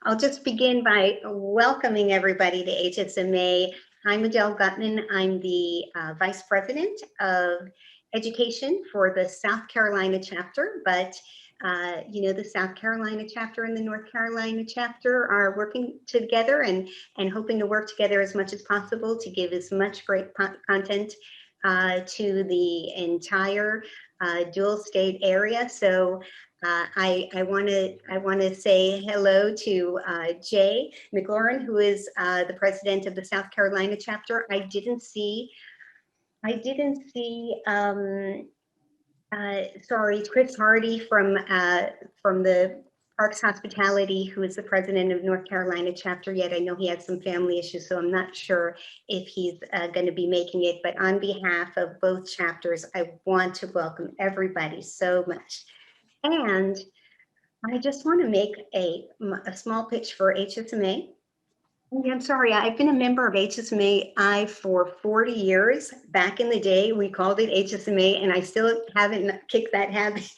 I'll just begin by welcoming everybody to HSMA. I'm Adele Gutman. I'm the Vice President of Education for the South Carolina chapter, but the South Carolina chapter and the North Carolina chapter are working together and hoping to work together as much as possible to give as much great content to the entire dual state area. So I want to say hello to Jay McLaurin, who is the president of the South Carolina chapter. I didn't see sorry, Chris Hardy from the Parks Hospitality, who is the president of North Carolina chapter yet. I know he had some family issues, so I'm not sure if he's going to be making it. But on behalf of both chapters, I want to welcome everybody so much. And I just want to make a small pitch for HSMA. I'm sorry, I've been a member of HSMAI for 40 years. Back in the day, we called it HSMA, and I still haven't kicked that habit.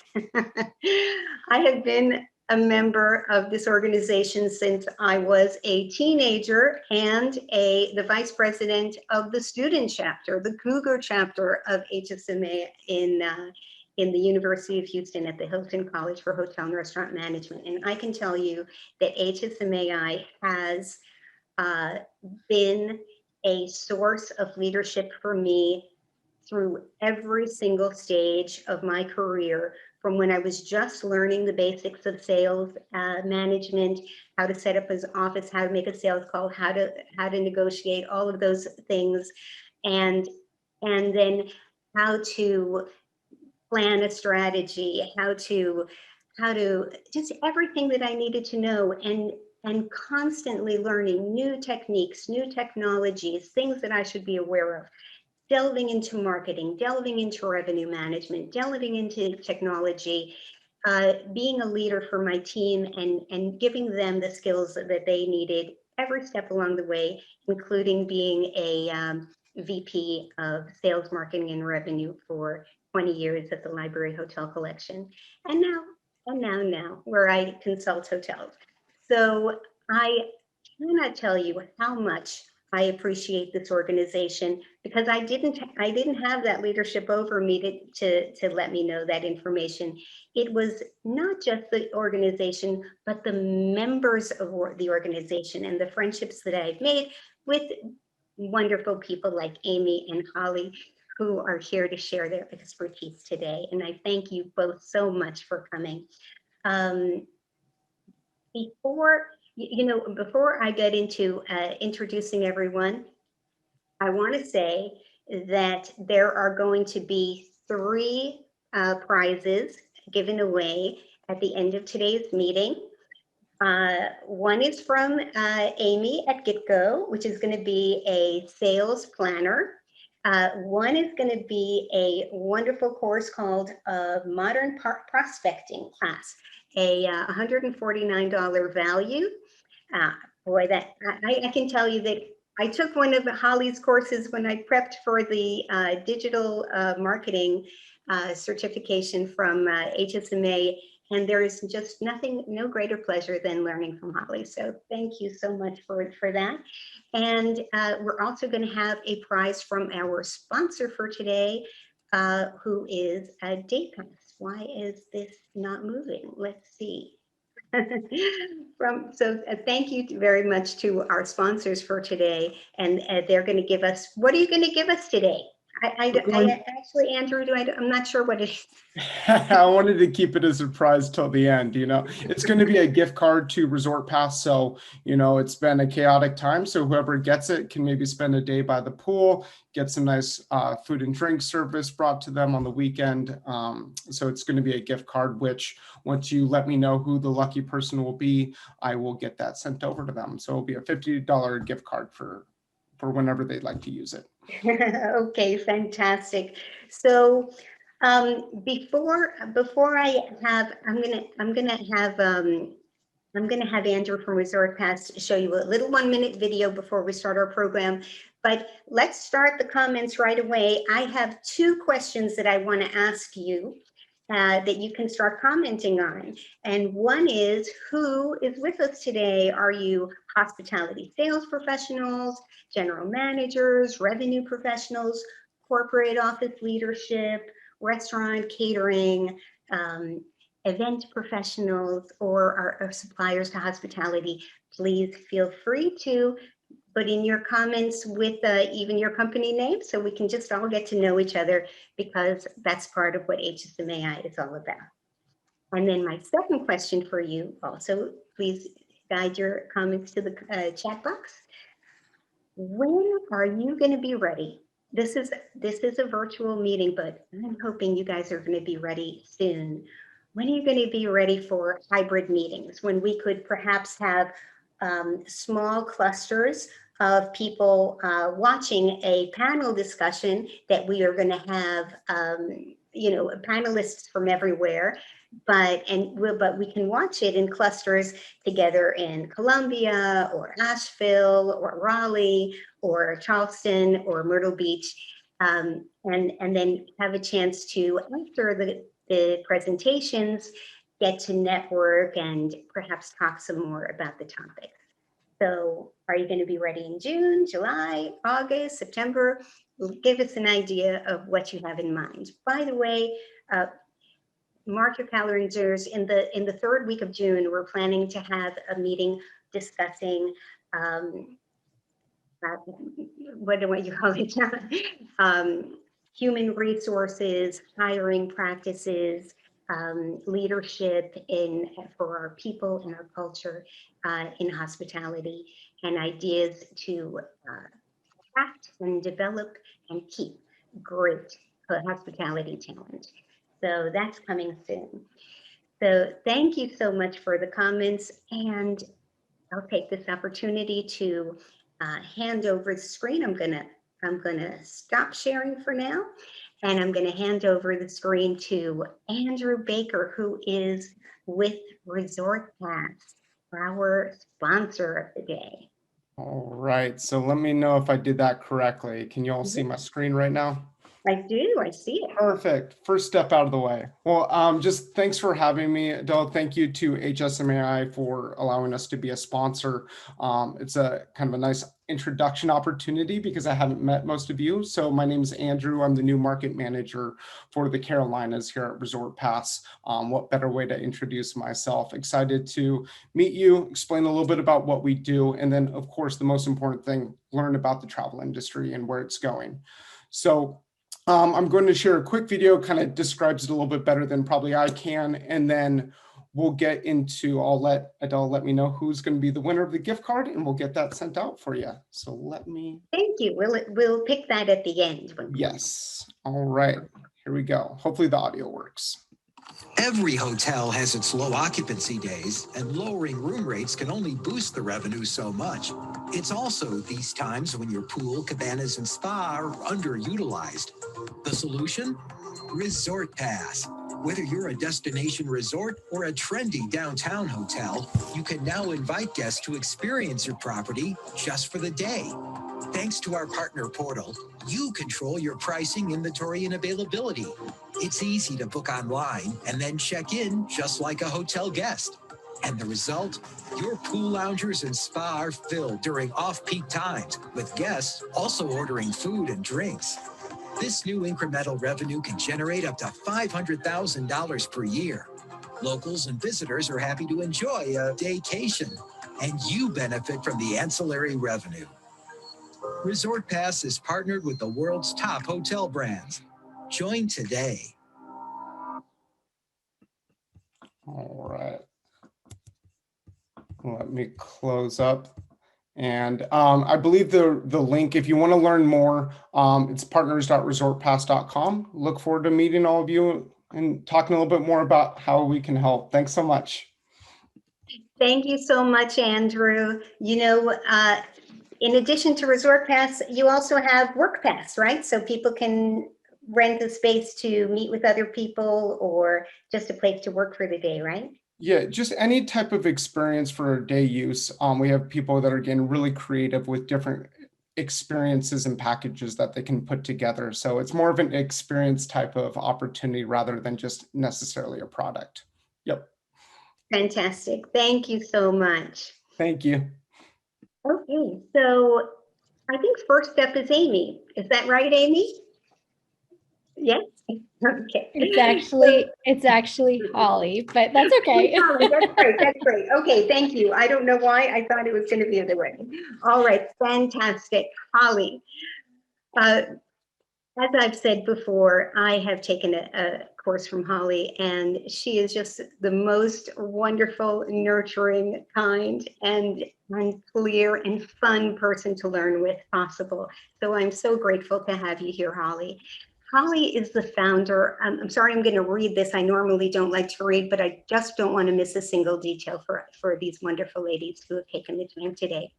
I have been a member of this organization since I was a teenager and the vice president of the student chapter, the Cougar chapter of HSMA in the University of Houston at the Hilton College for Hotel and Restaurant Management. And I can tell you that HSMAI has been a source of leadership for me through every single stage of my career, from when I was just learning the basics of sales management, how to set up his office, how to make a sales call, how to negotiate, all of those things, and then how to plan a strategy, how to just everything that I needed to know, and constantly learning new techniques, new technologies, things that I should be aware of, delving into marketing, delving into revenue management, delving into technology, being a leader for my team and giving them the skills that they needed every step along the way, including being a VP of sales, marketing, and revenue for 20 years at the Library Hotel Collection. And now where I consult hotels. So I cannot tell you how much I appreciate this organization, because I didn't have that leadership over me to let me know that information. It was not just the organization, but the members of the organization and the friendships that I've made with wonderful people like Amy and Holly, who are here to share their expertise today. And I thank you both so much for coming. Before I get into introducing everyone, I want to say that there are going to be 3 prizes given away at the end of today's meeting. One is from Amy at GitGo, which is going to be a sales planner. One is going to be a wonderful course called Modern Prospecting class, a $149 value. Boy, that I can tell you that I took one of Holly's courses when I prepped for the digital marketing certification from HSMA, and there is just no greater pleasure than learning from Holly. So thank you so much for that. And we're also going to have a prize from our sponsor for today, who is Date Pass. Why is this not moving? Let's see. Thank you very much to our sponsors for today, and they're going to give us. What are you going to give us today? Actually, Andrew, I'm not sure what it is. I wanted to keep it a surprise till the end. It's going to be a gift card to Resort Pass. So, it's been a chaotic time. So whoever gets it can maybe spend a day by the pool, get some nice food and drink service brought to them on the weekend. So it's going to be a gift card, which once you let me know who the lucky person will be, I will get that sent over to them. So it'll be a $50 gift card for whenever they'd like to use it. Okay, fantastic. So before I have, I'm gonna have Andrew from Resort Pass show you a little 1-minute video before we start our program. But let's start the comments right away. I have 2 questions that I want to ask you, that you can start commenting on. And one is, who is with us today? Are you hospitality sales professionals, general managers, revenue professionals, corporate office leadership, restaurant catering, event professionals, or are suppliers to hospitality? Please feel free to put in your comments with even your company name, so we can just all get to know each other, because that's part of what HSMAI is all about. And then my second question for you also, please guide your comments to the chat box. When are you going to be ready? This is a virtual meeting, but I'm hoping you guys are going to be ready soon. When are you going to be ready for hybrid meetings, when we could perhaps have small clusters of people watching a panel discussion that we are going to have, panelists from everywhere, but we can watch it in clusters together in Columbia or Asheville or Raleigh or Charleston or Myrtle Beach, and then have a chance to, after the presentations, get to network and perhaps talk some more about the topics. So are you going to be ready in June, July, August, September? Give us an idea of what you have in mind. By the way, mark your calendars. In the third week of June, we're planning to have a meeting discussing what do you call it? Human resources, hiring practices, leadership for our people and our culture in hospitality, and ideas to attract and develop and keep great hospitality talent. So that's coming soon. So thank you so much for the comments, and I'll take this opportunity to hand over the screen. I'm gonna stop sharing for now, and I'm gonna hand over the screen to Andrew Baker, who is with Resort Pass, our sponsor of the day. All right, so let me know if I did that correctly. Can you all see my screen right now? I do, I see it. Perfect. First step out of the way. Well, just thanks for having me, Adele. Thank you to HSMAI for allowing us to be a sponsor. It's a kind of a nice introduction opportunity because I haven't met most of you. So my name is Andrew. I'm the new market manager for the Carolinas here at Resort Pass. What better way to introduce myself? Excited to meet you, explain a little bit about what we do, and then of course, the most important thing, learn about the travel industry and where it's going. So I'm going to share a quick video, kind of describes it a little bit better than probably I can, and then we'll get into, I'll let Adele let me know who's going to be the winner of the gift card, and we'll get that sent out for you. So let me. Thank you. We'll pick that at the end. Yes. All right. Here we go. Hopefully the audio works. Every hotel has its low occupancy days, and lowering room rates can only boost the revenue so much. It's also these times when your pool, cabanas, and spa are underutilized. The solution? Resort Pass. Whether you're a destination resort or a trendy downtown hotel, you can now invite guests to experience your property just for the day. Thanks to our partner portal, you control your pricing, inventory, and availability. It's easy to book online and then check in just like a hotel guest. And the result? Your pool loungers and spa are filled during off-peak times, with guests also ordering food and drinks. This new incremental revenue can generate up to $500,000 per year. Locals and visitors are happy to enjoy a daycation, and you benefit from the ancillary revenue. Resort Pass is partnered with the world's top hotel brands. Join today. All right. Let me close up. And I believe the link, if you want to learn more, it's partners.resortpass.com. Look forward to meeting all of you and talking a little bit more about how we can help. Thanks so much. Thank you so much, Andrew. You know, in addition to Resort Pass, you also have Work Pass, right? So people can rent a space to meet with other people, or just a place to work for the day, right? Yeah, just any type of experience for day use. We have people that are getting really creative with different experiences and packages that they can put together. So it's more of an experience type of opportunity rather than just necessarily a product. Yep. Fantastic. Thank you so much. Thank you. Okay, so I think first up is Amy. Is that right, Amy? Yes. Okay. It's actually Holly, but that's okay. Holly, that's great. That's great. Okay, thank you. I don't know why I thought it was going to be the other way. All right, fantastic, Holly. As I've said before, I have taken a course from Holly, and she is just the most wonderful, nurturing, kind, and clear and fun person to learn with possible. So I'm so grateful to have you here, Holly. Holly is the founder. I'm sorry, I'm going to read this. I normally don't like to read, but I just don't want to miss a single detail for these wonderful ladies who have taken the time today.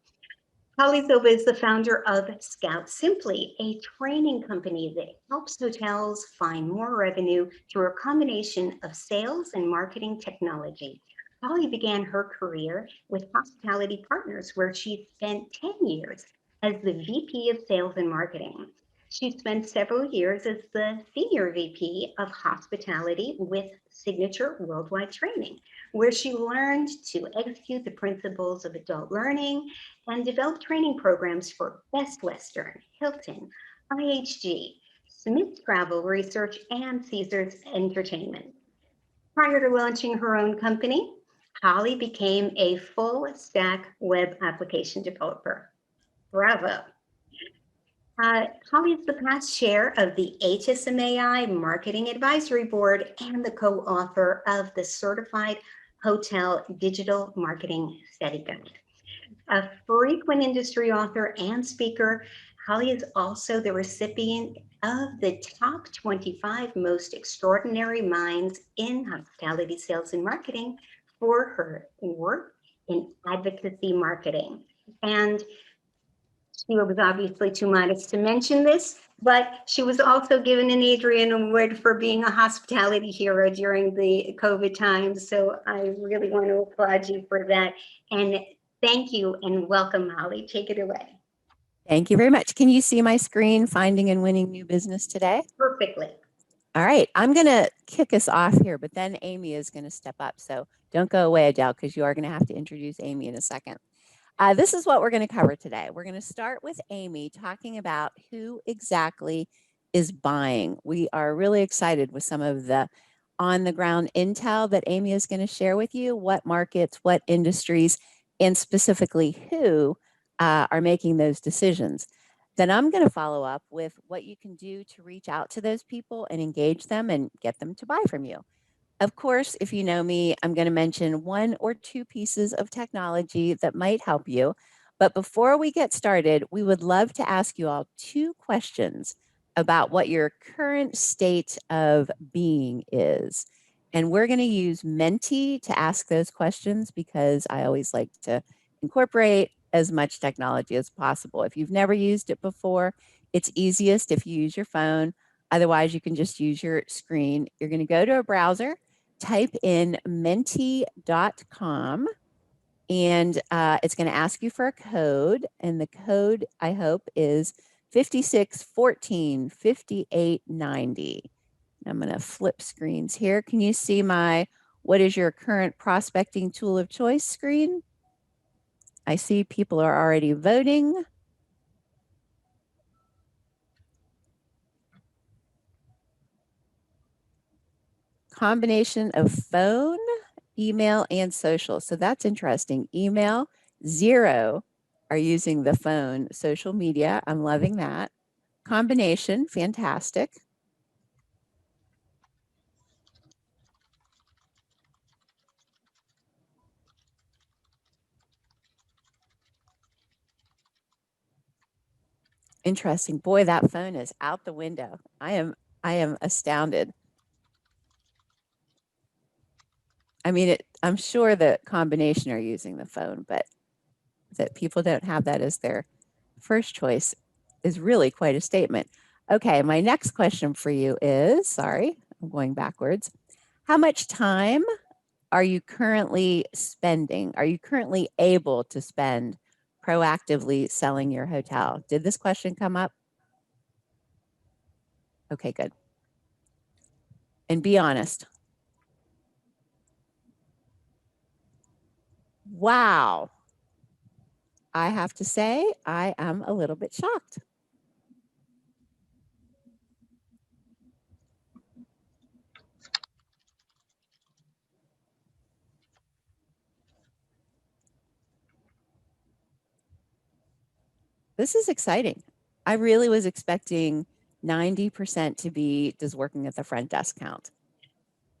Holly Zoba is the founder of Scout Simply, a training company that helps hotels find more revenue through a combination of sales and marketing technology. Holly began her career with Hospitality Partners, where she spent 10 years as the VP of Sales and Marketing. She spent several years as the Senior VP of Hospitality with Signature Worldwide Training, where she learned to execute the principles of adult learning and develop training programs for Best Western, Hilton, IHG, Smith Travel Research, and Caesars Entertainment. Prior to launching her own company, Holly became a full stack web application developer. Bravo. Holly is the past chair of the HSMAI Marketing Advisory Board and the co-author of the Certified Hotel Digital Marketing Study Guide. A frequent industry author and speaker, Holly is also the recipient of the top 25 most extraordinary minds in hospitality sales and marketing for her work in advocacy marketing. And she was obviously too modest to mention this, but she was also given an Adrian Award for being a hospitality hero during the COVID times. So I really want to applaud you for that. And thank you and welcome, Holly. Take it away. Thank you very much. Can you see my screen, Finding and Winning New Business Today? Perfectly. All right, I'm going to kick us off here, but then Amy is going to step up. So don't go away, Adele, because you are going to have to introduce Amy in a second. This is what we're going to cover today. We're going to start with Amy talking about who exactly is buying. We are really excited with some of the on-the-ground intel that Amy is going to share with you, what markets, what industries, and specifically who are making those decisions. Then I'm going to follow up with what you can do to reach out to those people and engage them and get them to buy from you. Of course, if you know me, I'm going to mention one or two pieces of technology that might help you. But before we get started, we would love to ask you all two questions about what your current state of being is. And we're going to use Menti to ask those questions because I always like to incorporate as much technology as possible. If you've never used it before, it's easiest if you use your phone. Otherwise, you can just use your screen. You're going to go to a browser, type in menti.com, and it's going to ask you for a code. And the code, I hope, is 56145890. I'm going to flip screens here. Can you see my what is your current prospecting tool of choice screen? I see people are already voting. Combination of phone, email, and social. So that's interesting. Email, 0 are using the phone. Social media, I'm loving that. Combination, fantastic. Interesting. Boy, that phone is out the window. I am astounded. I mean, I'm sure the combination are using the phone, but that people don't have that as their first choice is really quite a statement. Okay, my next question for you is, sorry, I'm going backwards. How much time are you currently spending? Are you currently able to spend proactively selling your hotel? Did this question come up? Okay, good. And be honest. Wow. I have to say, I am a little bit shocked. This is exciting. I really was expecting 90% to be does working at the front desk count.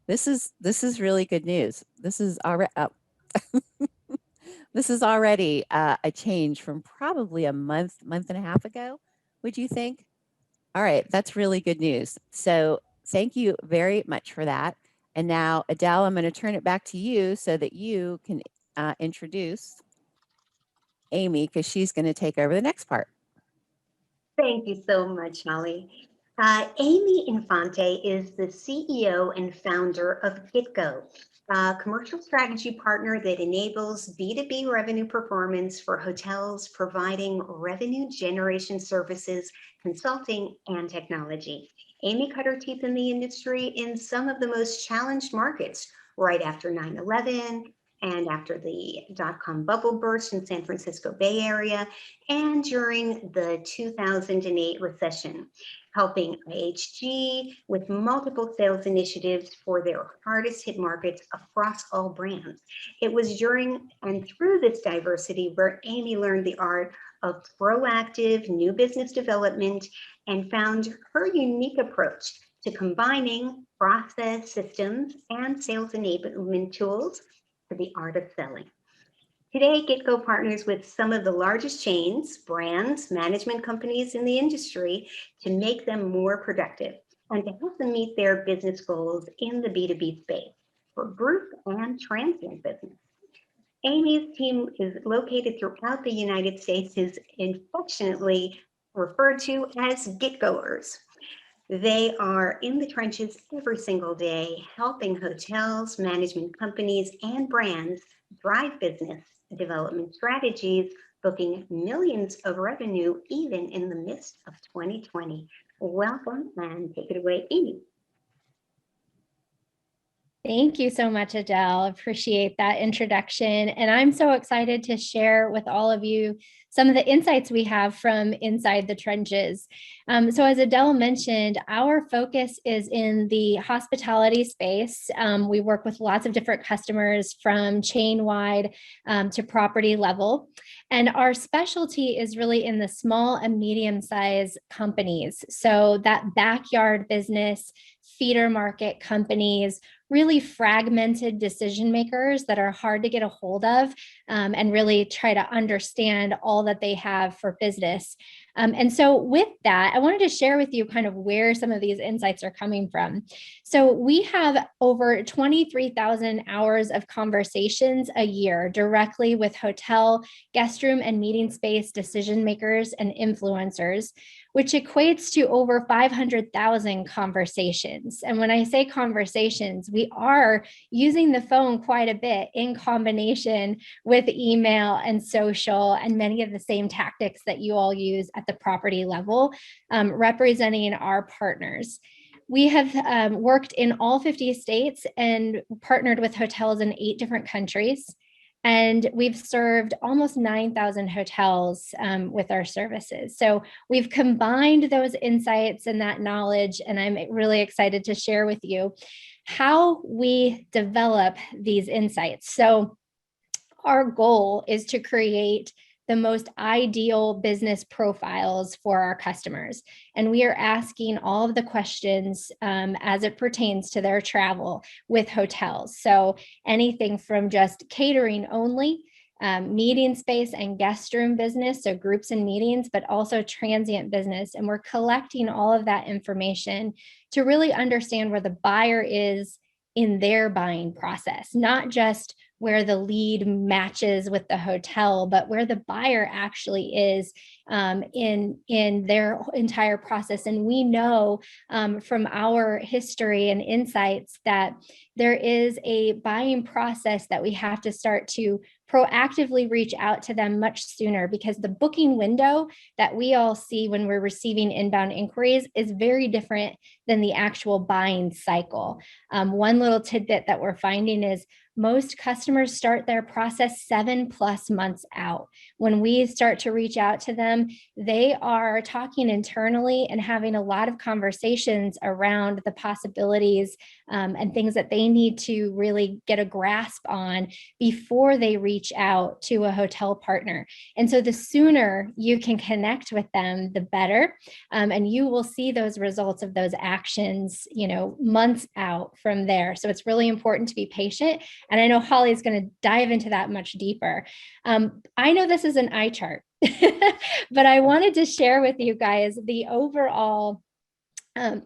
This is really good news. This is already this is already a change from probably a month and a half ago. Would you think? All right, that's really good news. So thank you very much for that. And now, Adele, I'm going to turn it back to you so that you can introduce Amy, because she's going to take over the next part. Thank you so much, Holly. Amy Infante is the CEO and founder of GitGo, a commercial strategy partner that enables B2B revenue performance for hotels providing revenue generation services, consulting, and technology. Amy cut her teeth in the industry in some of the most challenged markets right after 9/11 and after the dot-com bubble burst in San Francisco Bay Area and during the 2008 recession, helping IHG with multiple sales initiatives for their hardest hit markets across all brands. It was during and through this diversity where Amy learned the art of proactive new business development and found her unique approach to combining process systems and sales enablement tools for the art of selling. Today, GitGo partners with some of the largest chains, brands, management companies in the industry to make them more productive and to help them meet their business goals in the B2B space for group and transient business. Amy's team is located throughout the United States, is affectionately referred to as GitGoers. They are in the trenches every single day, helping hotels, management companies, and brands drive business development strategies, booking millions of revenue even in the midst of 2020. Welcome and take it away, Amy. Thank you so much, Adele. Appreciate that introduction. And I'm so excited to share with all of you some of the insights we have from inside the trenches. So as Adele mentioned, our focus is in the hospitality space. We work with lots of different customers from chain-wide to property level. And our specialty is really in the small and medium-sized companies. So that backyard business, feeder market companies, really fragmented decision makers that are hard to get a hold of and really try to understand all that they have for business. And so with that, I wanted to share with you kind of where some of these insights are coming from. So we have over 23,000 hours of conversations a year directly with hotel, guest room, and meeting space decision makers and influencers, which equates to over 500,000 conversations. And when I say conversations, we are using the phone quite a bit in combination with email and social and many of the same tactics that you all use at the property level, representing our partners. We have worked in all 50 states and partnered with hotels in 8 different countries. And we've served almost 9,000 hotels with our services. So we've combined those insights and that knowledge, and I'm really excited to share with you how we develop these insights. So our goal is to create the most ideal business profiles for our customers. And we are asking all of the questions as it pertains to their travel with hotels. So anything from just catering only, meeting space and guest room business, so groups and meetings, but also transient business. And we're collecting all of that information to really understand where the buyer is in their buying process, not just where the lead matches with the hotel, but where the buyer actually is in their entire process. And we know from our history and insights that there is a buying process that we have to start to proactively reach out to them much sooner, because the booking window that we all see when we're receiving inbound inquiries is very different than the actual buying cycle. One little tidbit that we're finding is most customers start their process 7+ months out. When we start to reach out to them, they are talking internally and having a lot of conversations around the possibilities and things that they need to really get a grasp on before they reach out to a hotel partner. And so the sooner you can connect with them, the better. And you will see those results of those actions, months out from there. So it's really important to be patient. And I know Holly is going to dive into that much deeper. I know this is an eye chart, but I wanted to share with you guys the overall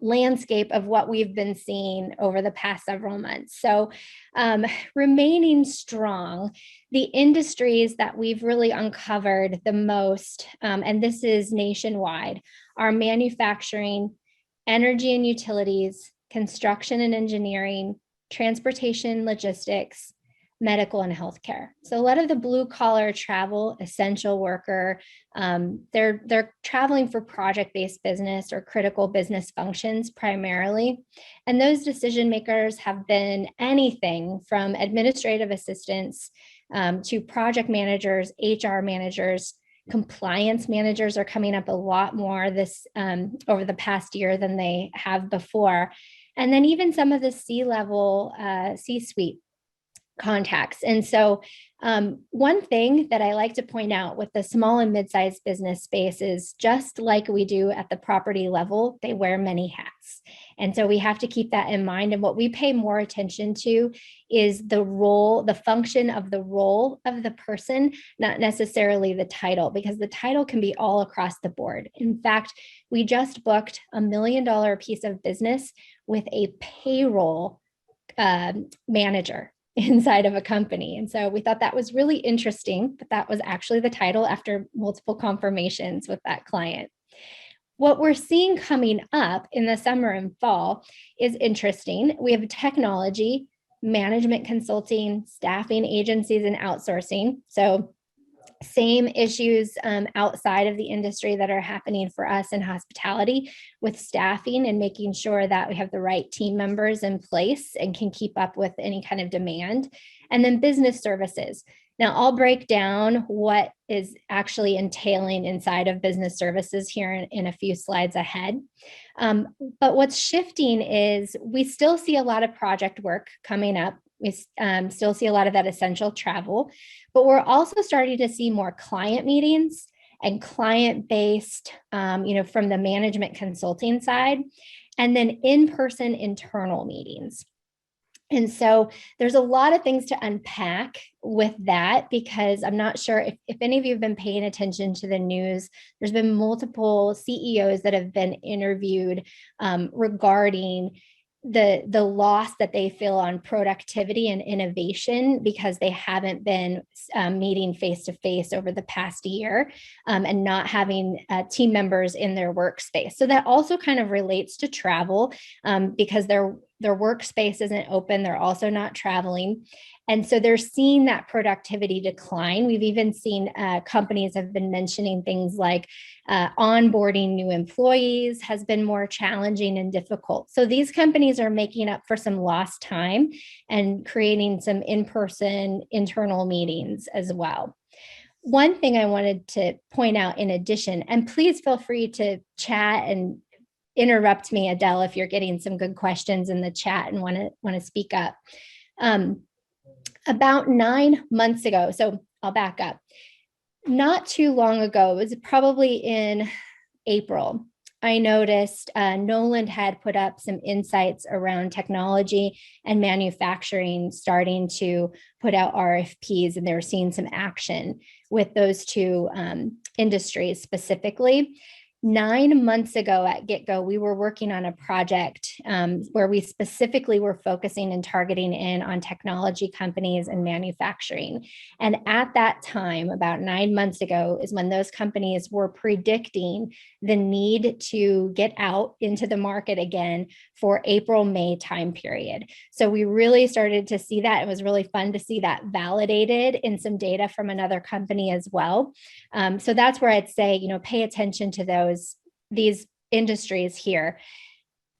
landscape of what we've been seeing over the past several months. So remaining strong, the industries that we've really uncovered the most, and this is nationwide, are manufacturing, energy and utilities, construction and engineering, transportation, logistics, medical and healthcare. So a lot of the blue collar travel, essential worker, they're traveling for project-based business or critical business functions primarily. And those decision makers have been anything from administrative assistants to project managers, HR managers. Compliance managers are coming up a lot more this over the past year than they have before. And then even some of the C-level, C-suite contacts. And so one thing that I like to point out with the small and mid-sized business space is, just like we do at the property level, they wear many hats. And so we have to keep that in mind. And what we pay more attention to is the role, the function of the role of the person, not necessarily the title, because the title can be all across the board. In fact, we just booked $1 million piece of business with a payroll manager inside of a company. And so we thought that was really interesting, but that was actually the title after multiple confirmations with that client. What we're seeing coming up in the summer and fall is interesting. We have technology, management consulting, staffing agencies, and outsourcing. So same issues outside of the industry that are happening for us in hospitality with staffing and making sure that we have the right team members in place and can keep up with any kind of demand. And then business services. Now I'll break down what is actually entailing inside of business services here in a few slides ahead. But what's shifting is we still see a lot of project work coming up. We still see a lot of that essential travel, but we're also starting to see more client meetings and client-based, from the management consulting side, and then in-person internal meetings. And so there's a lot of things to unpack with that, because I'm not sure if any of you have been paying attention to the news. There's been multiple CEOs that have been interviewed regarding the loss that they feel on productivity and innovation because they haven't been meeting face-to-face over the past year and not having team members in their workspace. So that also kind of relates to travel because their workspace isn't open. They're also not traveling. And so they're seeing that productivity decline. We've even seen companies have been mentioning things like onboarding new employees has been more challenging and difficult. So these companies are making up for some lost time and creating some in-person internal meetings as well. One thing I wanted to point out in addition, and please feel free to chat and interrupt me, Adele, if you're getting some good questions in the chat and want to speak up. About 9 months ago, so I'll back up. Not too long ago, it was probably in April, I noticed Noland had put up some insights around technology and manufacturing starting to put out RFPs, and they were seeing some action with those two industries specifically. 9 months ago at GitGo, we were working on a project where we specifically were focusing and targeting in on technology companies and manufacturing. And at that time, about 9 months ago, is when those companies were predicting the need to get out into the market again for April, May time period. So we really started to see that. It was really fun to see that validated in some data from another company as well. So that's where I'd say, pay attention to these industries here.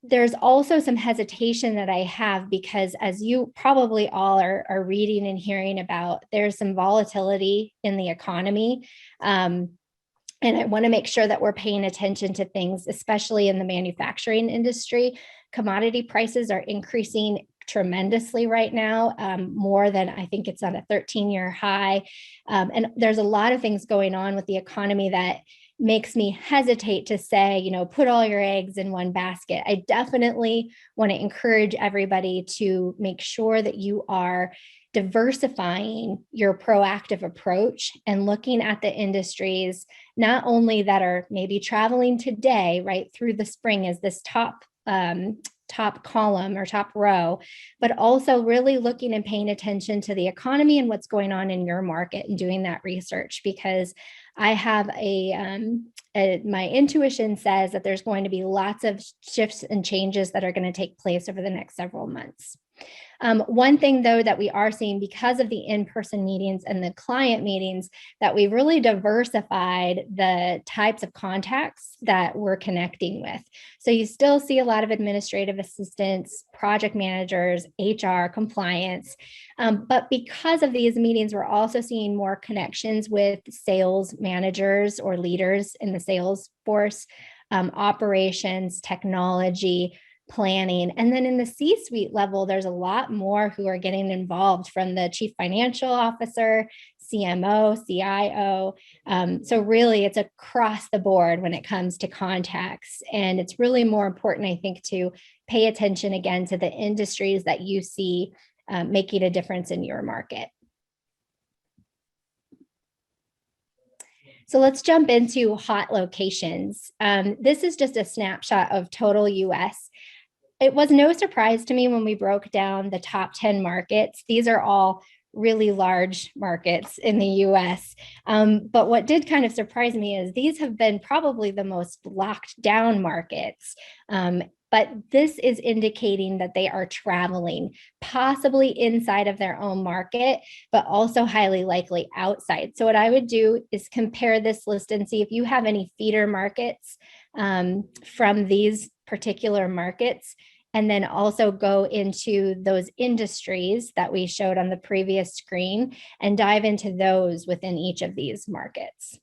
There's also some hesitation that I have because, as you probably all are reading and hearing about, there's some volatility in the economy. And I want to make sure that we're paying attention to things, especially in the manufacturing industry. Commodity prices are increasing tremendously right now, more than I think it's on a 13-year high. And there's a lot of things going on with the economy that makes me hesitate to say, put all your eggs in one basket. I definitely want to encourage everybody to make sure that you are diversifying your proactive approach and looking at the industries, not only that are maybe traveling today, right through the spring as this top column or top row, but also really looking and paying attention to the economy and what's going on in your market and doing that research, because I have my intuition says that there's going to be lots of shifts and changes that are going to take place over the next several months. One thing, though, that we are seeing because of the in-person meetings and the client meetings, that we really diversified the types of contacts that we're connecting with. So you still see a lot of administrative assistants, project managers, HR, compliance. But because of these meetings, we're also seeing more connections with sales managers or leaders in the sales force, operations, technology, planning. And then in the C-suite level, there's a lot more who are getting involved, from the chief financial officer, CMO, CIO. So really it's across the board when it comes to contacts. And it's really more important, I think, to pay attention again to the industries that you see making a difference in your market. So let's jump into hot locations. This is just a snapshot of total US. It was no surprise to me when we broke down the top 10 markets. These are all really large markets in the US. But what did kind of surprise me is these have been probably the most locked down markets. But this is indicating that they are traveling, possibly inside of their own market, but also highly likely outside. So what I would do is compare this list and see if you have any feeder markets from these particular markets, and then also go into those industries that we showed on the previous screen and dive into those within each of these markets.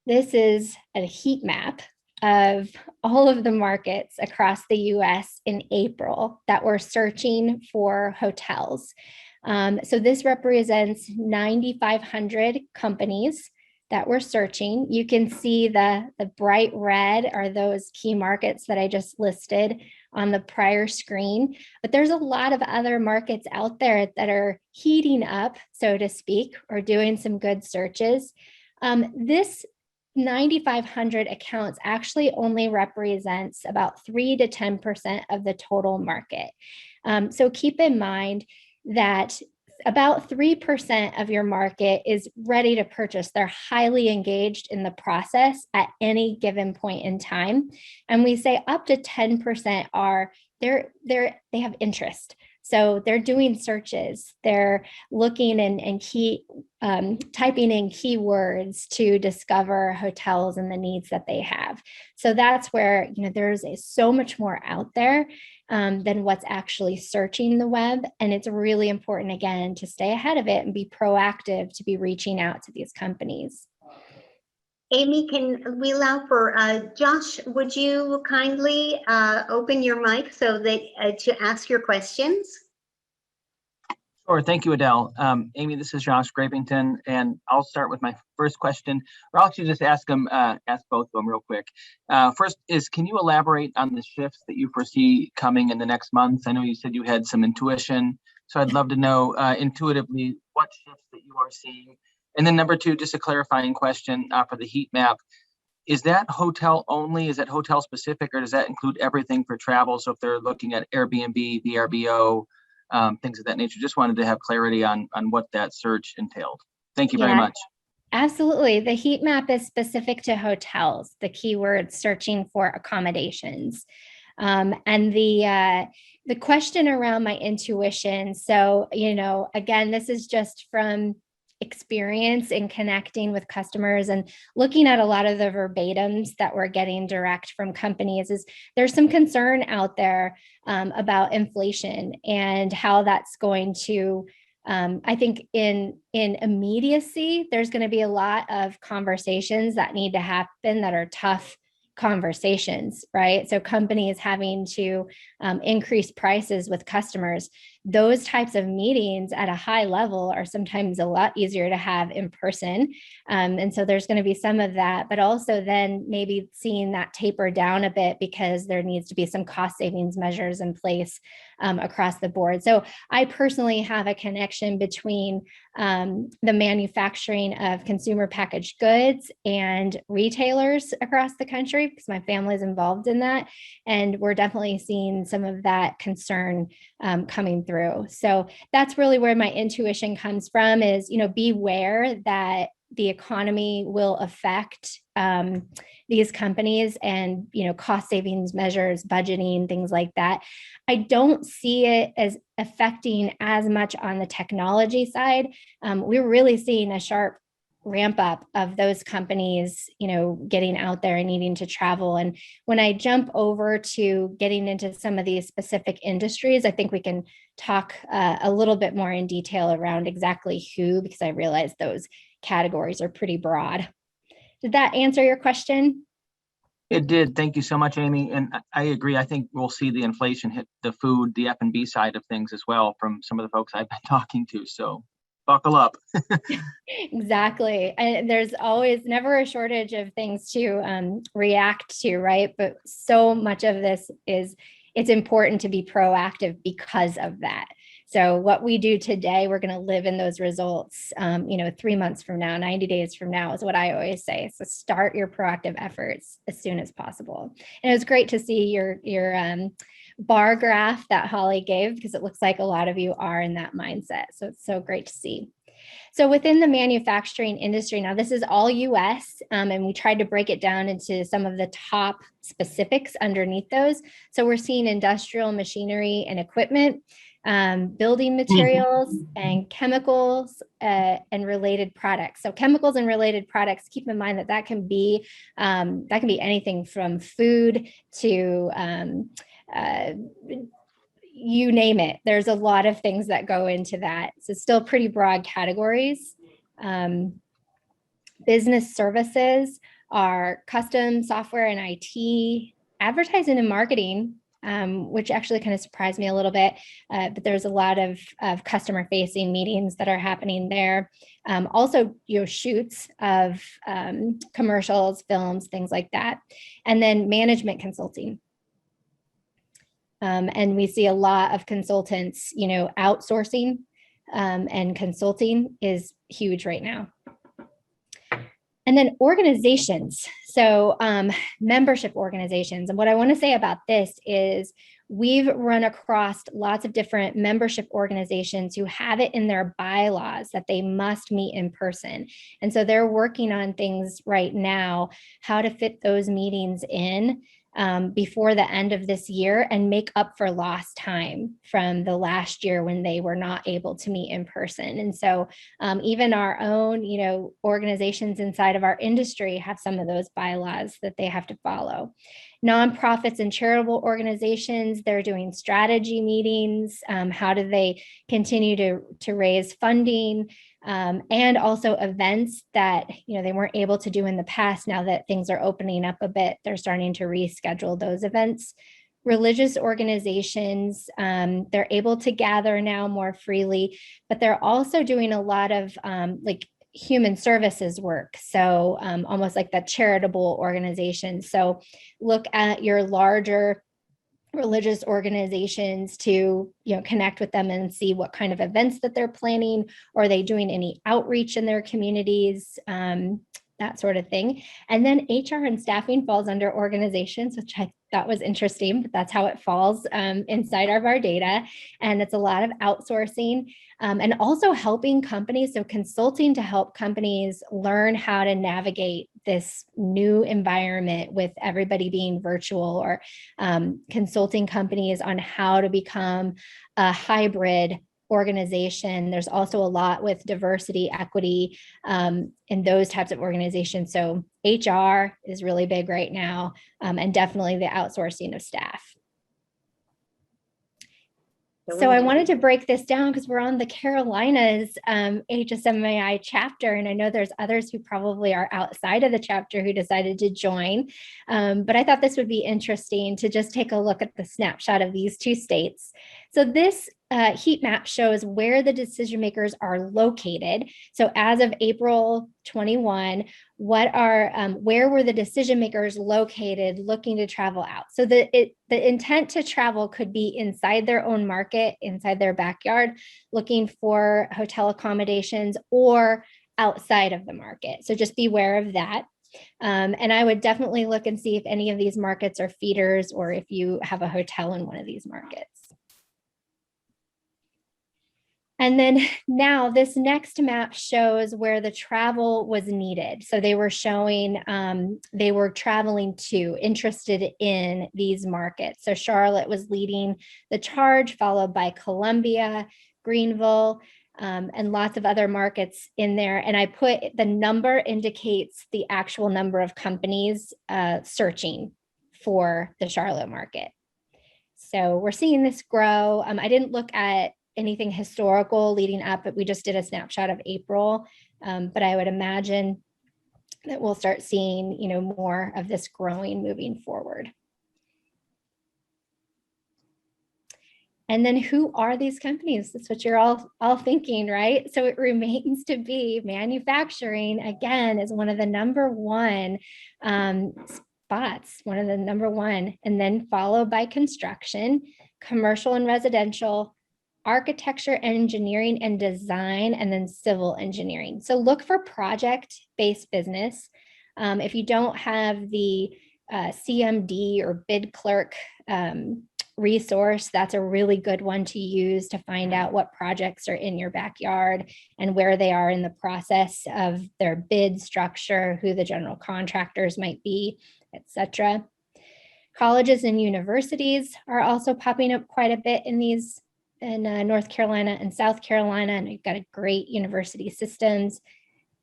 This is a heat map of all of the markets across the US in April that were searching for hotels. So this represents 9,500 companies that were searching. You can see the bright red are those key markets that I just listed on the prior screen, but there's a lot of other markets out there that are heating up, so to speak, or doing some good searches. This 9,500 accounts actually only represents about 3 to 10% of the total market. So keep in mind that about 3% of your market is ready to purchase. They're highly engaged in the process at any given point in time. And we say up to 10% are, they have interest. So they're doing searches, they're looking and typing in keywords to discover hotels and the needs that they have. So that's where, there's so much more out there than what's actually searching the web. And it's really important, again, to stay ahead of it and be proactive to be reaching out to these companies. Amy, can we allow for Josh? Would you kindly open your mic so that to ask your questions? Sure. Thank you, Adele. Amy, this is Josh Grapington, and I'll start with my first question. Or I'll actually just ask both of them real quick. First is, can you elaborate on the shifts that you foresee coming in the next months? I know you said you had some intuition, so I'd love to know intuitively what shifts that you are seeing. And then number two, just a clarifying question for the heat map. Is that hotel only? Is that hotel specific, or does that include everything for travel? So if they're looking at Airbnb, VRBO, things of that nature, just wanted to have clarity on what that search entailed. Thank you very much. Absolutely. The heat map is specific to hotels, the keyword searching for accommodations. And the question around my intuition. So, again, this is just from experience in connecting with customers and looking at a lot of the verbatims that we're getting direct from companies. Is there's some concern out there about inflation and how that's going to, I think in immediacy, there's going to be a lot of conversations that need to happen that are tough conversations, right? So companies having to increase prices with customers, those types of meetings at a high level are sometimes a lot easier to have in person. And so there's going to be some of that, but also then maybe seeing that taper down a bit because there needs to be some cost savings measures in place across the board. So I personally have a connection between the manufacturing of consumer packaged goods and retailers across the country because my family is involved in that. And we're definitely seeing some of that concern coming through. So that's really where my intuition comes from is, beware that the economy will affect these companies and, cost savings measures, budgeting, things like that. I don't see it as affecting as much on the technology side. We're really seeing a sharp ramp up of those companies, getting out there and needing to travel. And when I jump over to getting into some of these specific industries, I think we can talk a little bit more in detail around exactly who, because I realize those categories are pretty broad. Did that answer your question? It did. Thank you so much, Amy. And I agree. I think we'll see the inflation hit the food, the F&B side of things as well from some of the folks I've been talking to. So buckle up. Exactly. And there's always never a shortage of things to react to, right? But so much of this it's important to be proactive because of that. So what we do today, we're going to live in those results, 3 months from now, 90 days from now is what I always say. So start your proactive efforts as soon as possible. And it was great to see your bar graph that Holly gave, because it looks like a lot of you are in that mindset. So it's so great to see. So within the manufacturing industry, now this is all US, and we tried to break it down into some of the top specifics underneath those. So we're seeing industrial machinery and equipment, building materials and chemicals and related products. So chemicals and related products, keep in mind that can be anything from food to you name it. There's a lot of things that go into that. So still pretty broad categories. Business services are custom software and IT, advertising and marketing, which actually kind of surprised me a little bit, but there's a lot of customer facing meetings that are happening there. Also, shoots of commercials, films, things like that. And then management consulting. And we see a lot of consultants, outsourcing, and consulting is huge right now. And then organizations. So membership organizations. And what I want to say about this is we've run across lots of different membership organizations who have it in their bylaws that they must meet in person. And so they're working on things right now, how to fit those meetings in before the end of this year and make up for lost time from the last year when they were not able to meet in person. And so even our own, organizations inside of our industry have some of those bylaws that they have to follow. Nonprofits and charitable organizations, they're doing strategy meetings. How do they continue to raise funding? And also events that they weren't able to do in the past. Now that things are opening up a bit, they're starting to reschedule those events. Religious organizations, they're able to gather now more freely, but they're also doing a lot of human services work. So almost like that charitable organization. So look at your larger religious organizations to, connect with them and see what kind of events that they're planning. Or are they doing any outreach in their communities? That sort of thing. And then HR and staffing falls under organizations, which I thought was interesting, but that's how it falls inside of our data. And it's a lot of outsourcing and also helping companies. So consulting to help companies learn how to navigate this new environment with everybody being virtual, or consulting companies on how to become a hybrid organization. There's also a lot with diversity, equity, in those types of organizations. So HR is really big right now, and definitely the outsourcing of staff. So I wanted to break this down because we're on the Carolinas HSMAI chapter, and I know there's others who probably are outside of the chapter who decided to join. But I thought this would be interesting to just take a look at the snapshot of these two states. So this heat map shows where the decision makers are located. So as of April 21, where were the decision makers located looking to travel out? So the intent to travel could be inside their own market, inside their backyard, looking for hotel accommodations, or outside of the market. So just beware of that. And I would definitely look and see if any of these markets are feeders, or if you have a hotel in one of these markets. And then now this next map shows where the travel was needed. So they were showing, they were traveling to, interested in these markets. So Charlotte was leading the charge, followed by Columbia, Greenville, and lots of other markets in there. And I put the number indicates the actual number of companies searching for the Charlotte market. So we're seeing this grow. I didn't look at anything historical leading up, but we just did a snapshot of April. But I would imagine that we'll start seeing, more of this growing moving forward. And then who are these companies? That's what you're all thinking, right? So it remains to be manufacturing, again, is one of the number one spots, one of the number one, and then followed by construction, commercial and residential, architecture, engineering and design, and then civil engineering. So look for project-based business. If you don't have the CMD or bid clerk resource, that's a really good one to use to find out what projects are in your backyard and where they are in the process of their bid structure, who the general contractors might be, etc. Colleges and universities are also popping up quite a bit in these in North Carolina and South Carolina, and we've got a great university systems.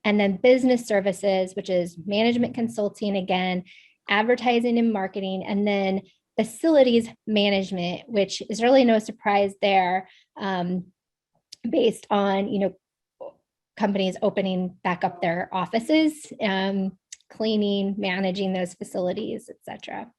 And then business services, which is management consulting, again, advertising and marketing, and then facilities management, which is really no surprise there, based on, companies opening back up their offices, cleaning, managing those facilities, etc.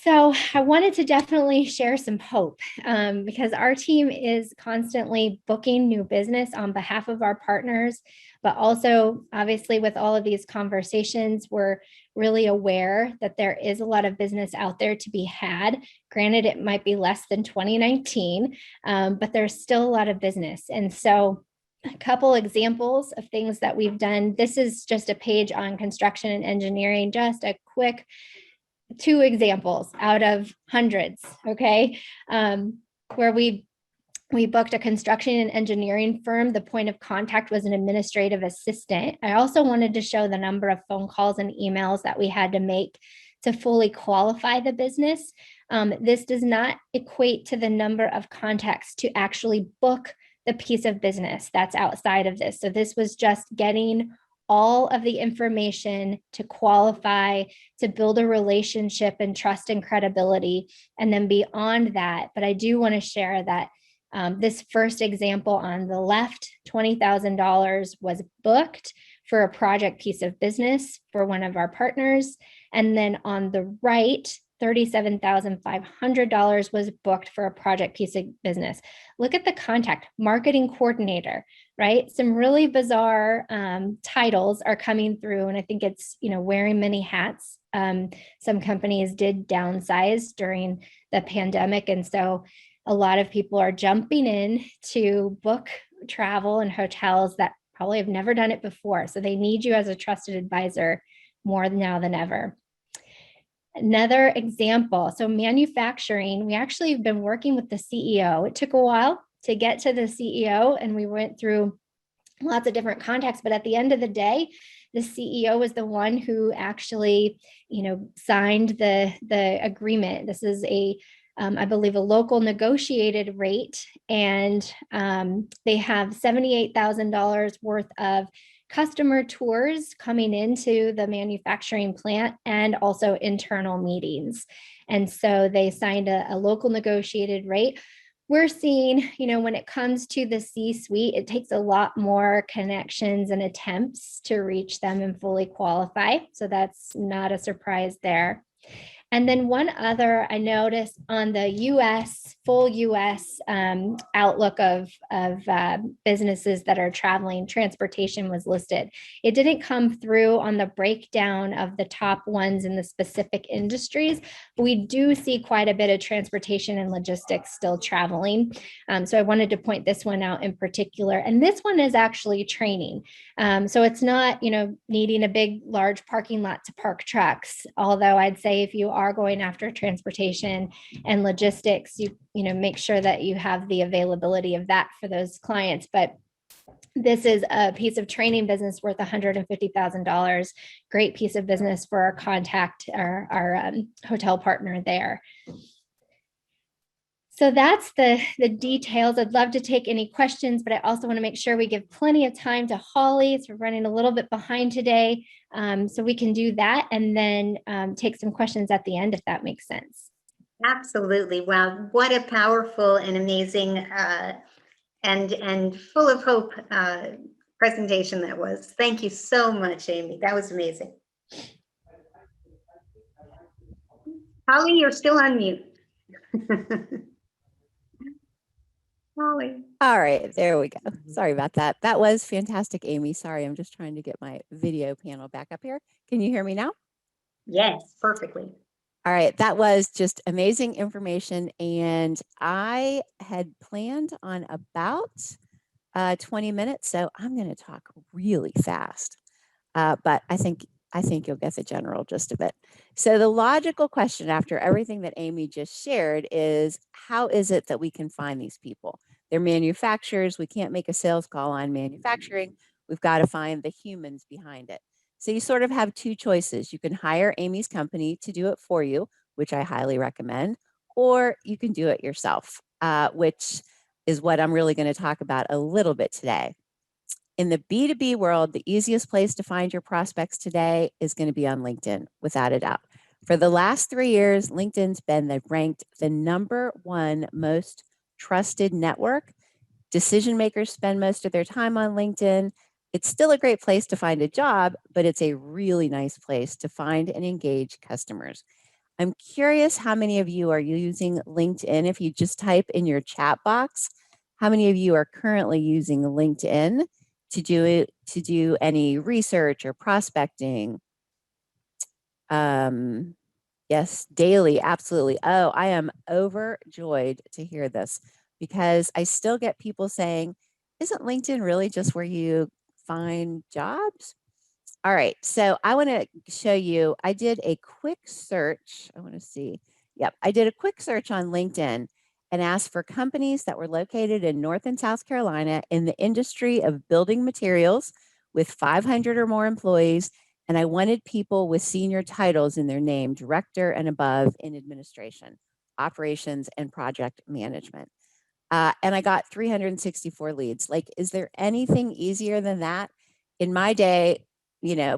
So I wanted to definitely share some hope because our team is constantly booking new business on behalf of our partners, but also obviously with all of these conversations, we're really aware that there is a lot of business out there to be had. Granted, it might be less than 2019, but there's still a lot of business. And so a couple examples of things that we've done. This is just a page on construction and engineering, just a quick 2 examples out of hundreds, okay, where we booked a construction and engineering firm. The point of contact was an administrative assistant. I also wanted to show the number of phone calls and emails that we had to make to fully qualify the business. This does not equate to the number of contacts to actually book the piece of business that's outside of this. So this was just getting all of the information to qualify, to build a relationship and trust and credibility, and then beyond that. But I do want to share that this first example on the left, $20,000 was booked for a project piece of business for one of our partners. And then on the right, $37,500 was booked for a project piece of business. Look at the contact, marketing coordinator, right? Some really bizarre titles are coming through, and I think it's, wearing many hats. Some companies did downsize during the pandemic, and so a lot of people are jumping in to book travel and hotels that probably have never done it before. So they need you as a trusted advisor more now than ever. Another example, so manufacturing, we actually have been working with the CEO. It took a while to get to the CEO, and we went through lots of different contacts, but at the end of the day, the CEO was the one who actually, signed the agreement. This is I believe, a local negotiated rate, and they have $78,000 worth of customer tours coming into the manufacturing plant and also internal meetings. And so they signed a local negotiated rate. We're seeing, when it comes to the C-suite, it takes a lot more connections and attempts to reach them and fully qualify. So that's not a surprise there. And then one other I noticed on the full US outlook of businesses that are traveling, transportation was listed. It didn't come through on the breakdown of the top ones in the specific industries, but we do see quite a bit of transportation and logistics still traveling. So I wanted to point this one out in particular. And this one is actually training. So it's not, needing a big, large parking lot to park trucks. Although I'd say if you are going after transportation and logistics, you make sure that you have the availability of that for those clients. But this is a piece of training business worth $150,000. Great piece of business for our contact, our hotel partner there. So that's the details. I'd love to take any questions, but I also want to make sure we give plenty of time to Holly. So we're running a little bit behind today. So we can do that and then take some questions at the end, if that makes sense. Absolutely. Wow. What a powerful and amazing and full of hope presentation that was. Thank you so much, Amy. That was amazing. Holly, you're still on mute. Holly. All right, there we go. Sorry about that. That was fantastic, Amy. Sorry, I'm just trying to get my video panel back up here. Can you hear me now? Yes, perfectly. All right, that was just amazing information. And I had planned on about 20 minutes, so I'm going to talk really fast. But I think you'll get the general gist of it. So the logical question after everything that Amy just shared is, how is it that we can find these people? They're manufacturers. We can't make a sales call on manufacturing. We've got to find the humans behind it. So you sort of have two choices. You can hire Amy's company to do it for you, which I highly recommend, or you can do it yourself, which is what I'm really going to talk about a little bit today. In the B2B world, the easiest place to find your prospects today is going to be on LinkedIn, without a doubt. For the last 3 years, LinkedIn's been ranked the #1 most trusted network. Decision makers spend most of their time on LinkedIn. It's still a great place to find a job, but it's a really nice place to find and engage customers. I'm curious how many of you are using LinkedIn. If you just type in your chat box, how many of you are currently using LinkedIn to do any research or prospecting? Yes, daily, absolutely. Oh, I am overjoyed to hear this, because I still get people saying, isn't LinkedIn really just where you find jobs? All right, so I want to show you, I did a quick search. I want to see. Yep, I did a quick search on LinkedIn and asked for companies that were located in North and South Carolina in the industry of building materials with 500 or more employees. And I wanted people with senior titles in their name, director and above in administration, operations, and project management. And I got 364 leads. Like, is there anything easier than that? In my day,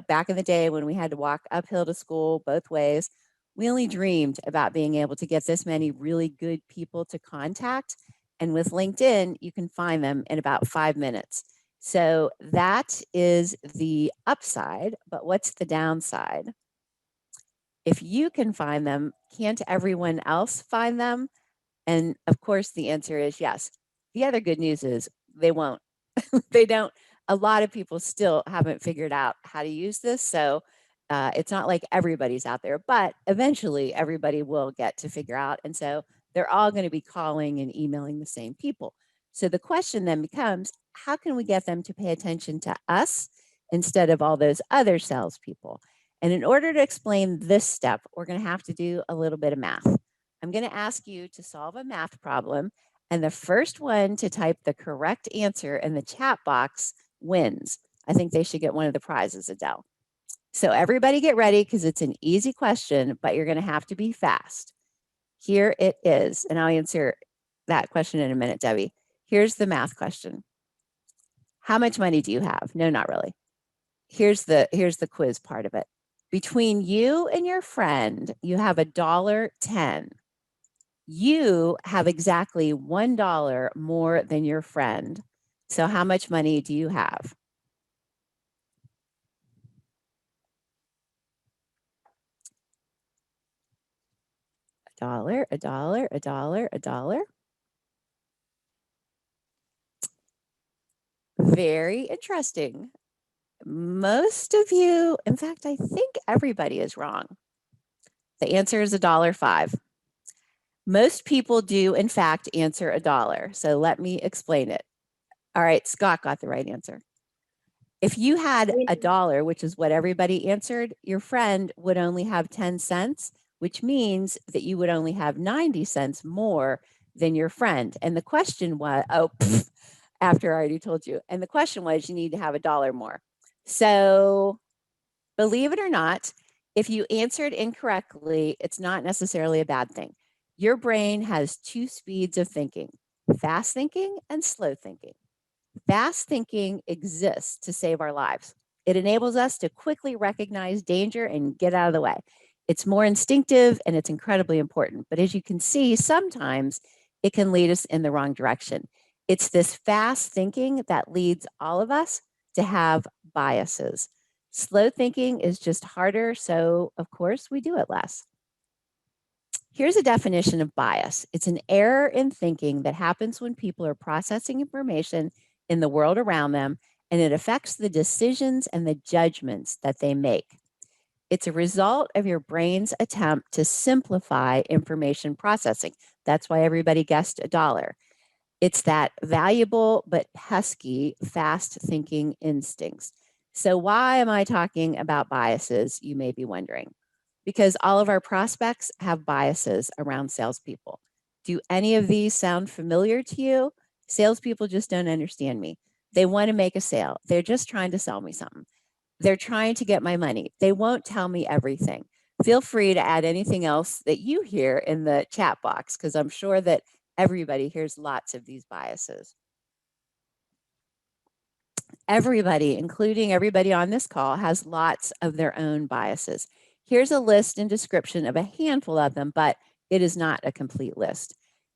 back in the day when we had to walk uphill to school both ways, we only dreamed about being able to get this many really good people to contact. And with LinkedIn, you can find them in about 5 minutes. So that is the upside, but what's the downside? If you can find them, can't everyone else find them? And of course, the answer is yes. The other good news is they won't. They don't. A lot of people still haven't figured out how to use this. So it's not like everybody's out there, but eventually everybody will get to figure out. And so they're all going to be calling and emailing the same people. So the question then becomes, how can we get them to pay attention to us instead of all those other salespeople? And in order to explain this step, we're going to have to do a little bit of math. I'm going to ask you to solve a math problem, and the first one to type the correct answer in the chat box wins. I think they should get one of the prizes, Adele. So everybody get ready because it's an easy question, but you're going to have to be fast. Here it is, and I'll answer that question in a minute, Debbie. Here's the math question. How much money do you have? No, not really. Here's the quiz part of it. Between you and your friend, you have $1.10. You have exactly $1 more than your friend. So how much money do you have? $1, $1, $1, $1. Very interesting. Most of you, in fact, I think everybody is wrong. The answer is $1.05. Most people do, in fact, answer $1. So let me explain it. All right, Scott got the right answer. If you had $1, which is what everybody answered, your friend would only have 10 cents, which means that you would only have 90 cents more than your friend. And the question was, after I already told you. And the question was, you need to have $1 more. So believe it or not, if you answered incorrectly, it's not necessarily a bad thing. Your brain has two speeds of thinking, fast thinking and slow thinking. Fast thinking exists to save our lives. It enables us to quickly recognize danger and get out of the way. It's more instinctive and it's incredibly important. But as you can see, sometimes it can lead us in the wrong direction. It's this fast thinking that leads all of us to have biases. Slow thinking is just harder, so of course we do it less. Here's a definition of bias. It's an error in thinking that happens when people are processing information in the world around them, and it affects the decisions and the judgments that they make. It's a result of your brain's attempt to simplify information processing. That's why everybody guessed $1. It's that valuable but pesky fast thinking instincts. So why am I talking about biases, you may be wondering? Because all of our prospects have biases around salespeople. Do any of these sound familiar to you? Salespeople just don't understand me. They want to make a sale. They're just trying to sell me something. They're trying to get my money. They won't tell me everything. Feel free to add anything else that you hear in the chat box, because I'm sure that everybody hears lots of these biases. Everybody, including everybody on this call, has lots of their own biases. Here's a list and description of a handful of them, but it is not a complete list.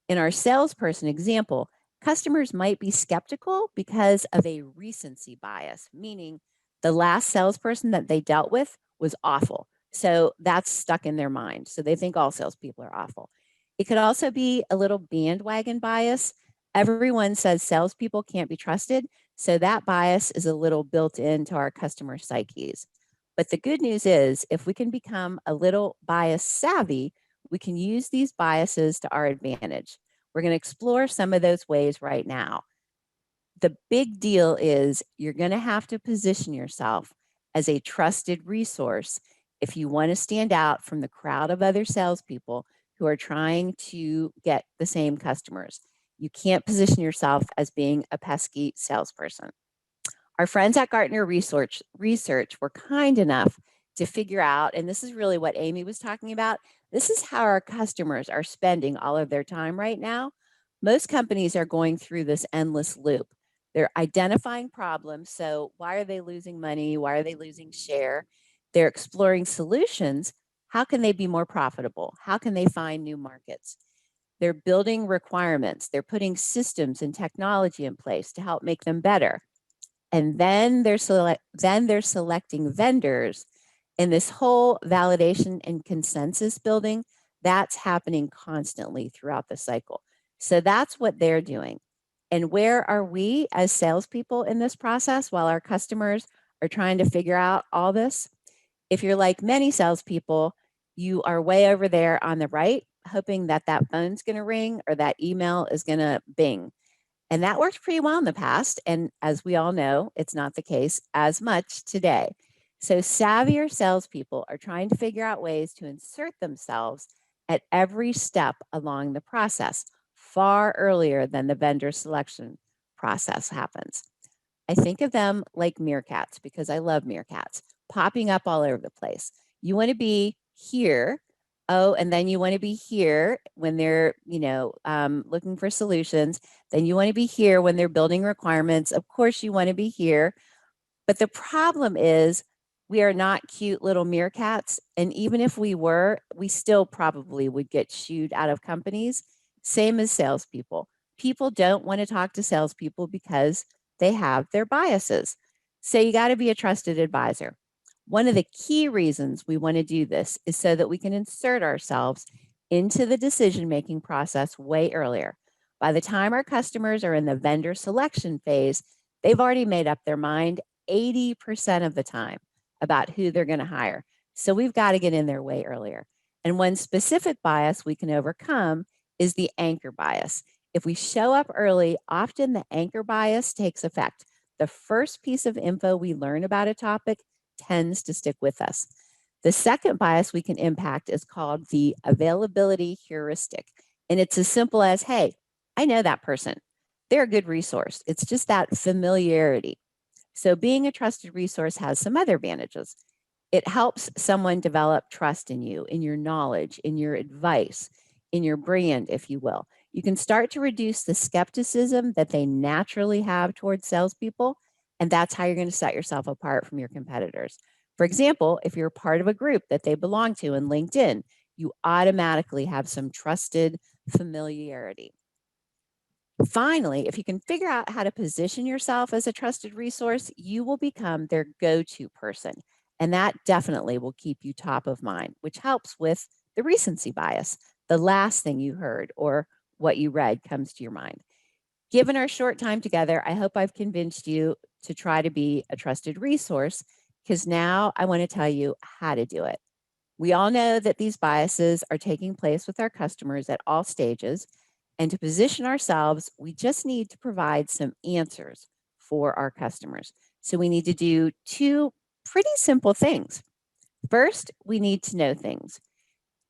In our salesperson example, customers might be skeptical because of a recency bias, meaning the last salesperson that they dealt with was awful. So that's stuck in their mind. So they think all salespeople are awful. It could also be a little bandwagon bias. Everyone says salespeople can't be trusted. So that bias is a little built into our customer psyches. But the good news is, if we can become a little bias savvy, we can use these biases to our advantage. We're going to explore some of those ways right now. The big deal is you're going to have to position yourself as a trusted resource if you want to stand out from the crowd of other salespeople who are trying to get the same customers. You can't position yourself as being a pesky salesperson. Our friends at Gartner Research were kind enough to figure out, and this is really what Amy was talking about, this is how our customers are spending all of their time right now. Most companies are going through this endless loop. They're identifying problems. So why are they losing money? Why are they losing share? They're exploring solutions. How can they be more profitable? How can they find new markets? They're building requirements. They're putting systems and technology in place to help make them better. And then they're selecting vendors And this whole validation and consensus building, that's happening constantly throughout the cycle. So that's what they're doing. And where are we as salespeople in this process while our customers are trying to figure out all this? If you're like many salespeople, you are way over there on the right, hoping that that phone's going to ring or that email is going to bing. And that worked pretty well in the past. And as we all know, it's not the case as much today. So savvier salespeople are trying to figure out ways to insert themselves at every step along the process, far earlier than the vendor selection process happens. I think of them like meerkats because I love meerkats popping up all over the place. You want to be here. Oh, and then you want to be here when they're, looking for solutions. Then you want to be here when they're building requirements. Of course, you want to be here. But the problem is we are not cute little meerkats. And even if we were, we still probably would get shooed out of companies. Same as salespeople. People don't want to talk to salespeople because they have their biases. So you got to be a trusted advisor. One of the key reasons we want to do this is so that we can insert ourselves into the decision-making process way earlier. By the time our customers are in the vendor selection phase, they've already made up their mind 80% of the time about who they're going to hire. So we've got to get in there way earlier. And one specific bias we can overcome is the anchor bias. If we show up early, often the anchor bias takes effect. The first piece of info we learn about a topic tends to stick with us. The second bias we can impact is called the availability heuristic. And it's as simple as, hey, I know that person. They're a good resource. It's just that familiarity. So being a trusted resource has some other advantages. It helps someone develop trust in you, in your knowledge, in your advice, in your brand, if you will. You can start to reduce the skepticism that they naturally have towards salespeople, and that's how you're going to set yourself apart from your competitors. For example, if you're part of a group that they belong to in LinkedIn, you automatically have some trusted familiarity. Finally, if you can figure out how to position yourself as a trusted resource, you will become their go-to person. And that definitely will keep you top of mind, which helps with the recency bias. The last thing you heard or what you read comes to your mind. Given our short time together, I hope I've convinced you to try to be a trusted resource, because now I want to tell you how to do it. We all know that these biases are taking place with our customers at all stages. And to position ourselves, we just need to provide some answers for our customers. So we need to do two pretty simple things. First, we need to know things.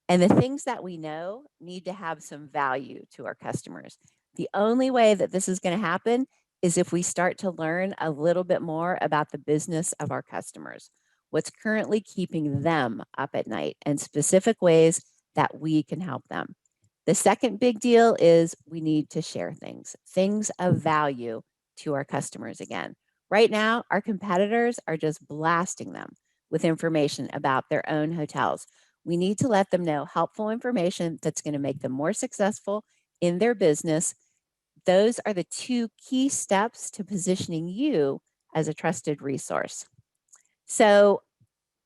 And the things that we know need to have some value to our customers. The only way that this is going to happen is if we start to learn a little bit more about the business of our customers, what's currently keeping them up at night, and specific ways that we can help them. The second big deal is we need to share things of value to our customers again. Right now, our competitors are just blasting them with information about their own hotels. We need to let them know helpful information that's going to make them more successful in their business. Those are the two key steps to positioning you as a trusted resource. So,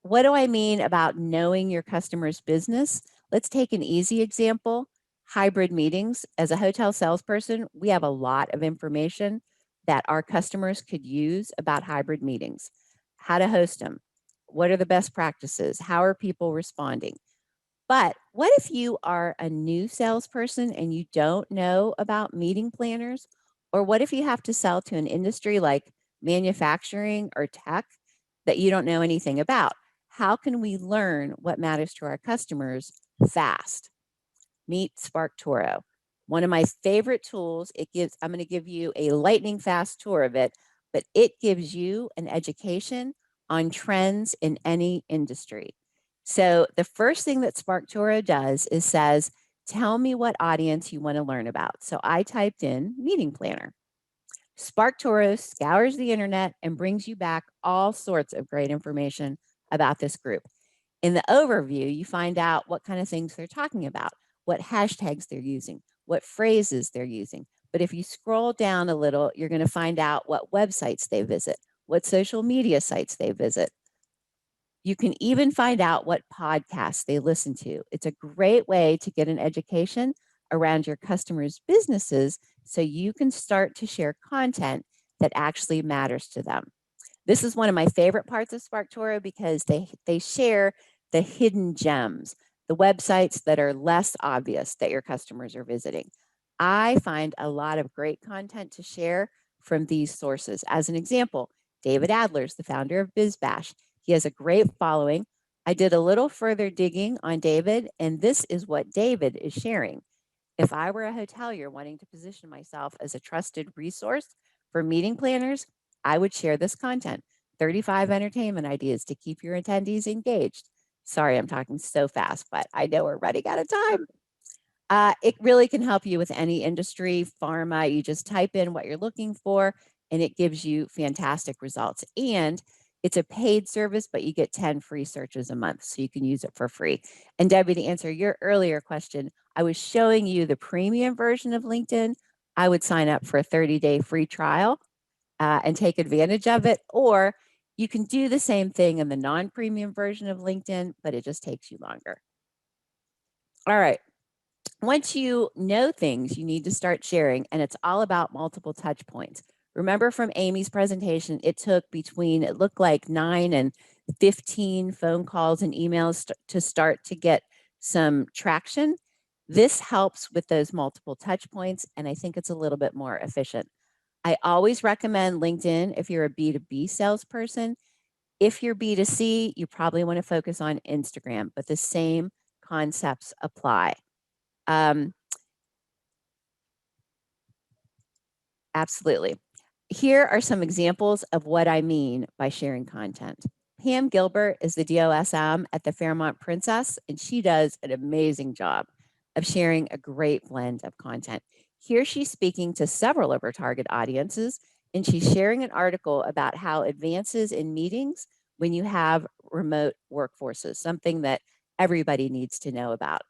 what do I mean about knowing your customer's business? Let's take an easy example. Hybrid meetings. As a hotel salesperson, we have a lot of information that our customers could use about hybrid meetings. How to host them. What are the best practices? How are people responding? But what if you are a new salesperson and you don't know about meeting planners? Or what if you have to sell to an industry like manufacturing or tech that you don't know anything about? How can we learn what matters to our customers fast? Meet SparkToro, one of my favorite tools. I'm going to give you a lightning fast tour of it, but it gives you an education on trends in any industry. So the first thing that SparkToro does is says, tell me what audience you want to learn about. So I typed in meeting planner. SparkToro scours the internet and brings you back all sorts of great information about this group. In the overview, you find out what kind of things they're talking about, what hashtags they're using, what phrases they're using. But if you scroll down a little, you're going to find out what websites they visit, what social media sites they visit. You can even find out what podcasts they listen to. It's a great way to get an education around your customers' businesses so you can start to share content that actually matters to them. This is one of my favorite parts of SparkToro because they share the hidden gems, the websites that are less obvious that your customers are visiting. I find a lot of great content to share from these sources. As an example, David Adler's the founder of BizBash. He has a great following. I did a little further digging on David, and this is what David is sharing. If I were a hotelier wanting to position myself as a trusted resource for meeting planners, I would share this content. 35 entertainment ideas to keep your attendees engaged. Sorry, I'm talking so fast, but I know we're running out of time. It really can help you with any industry, pharma. You just type in what you're looking for and it gives you fantastic results. And it's a paid service, but you get 10 free searches a month, so you can use it for free. And Debbie, to answer your earlier question, I was showing you the premium version of LinkedIn. I would sign up for a 30-day free trial and take advantage of it. Or you can do the same thing in the non-premium version of LinkedIn, but it just takes you longer. All right. Once you know things, you need to start sharing, and it's all about multiple touch points. Remember from Amy's presentation, it took between, it looked like 9 and 15 phone calls and emails to start to get some traction. This helps with those multiple touch points, and I think it's a little bit more efficient. I always recommend LinkedIn if you're a B2B salesperson. If you're B2C, you probably want to focus on Instagram, but the same concepts apply. Absolutely. Here are some examples of what I mean by sharing content. Pam Gilbert is the DOSM at the Fairmont Princess, and she does an amazing job of sharing a great blend of content. Here she's speaking to several of her target audiences, and she's sharing an article about how advances in meetings when you have remote workforces, something that everybody needs to know about.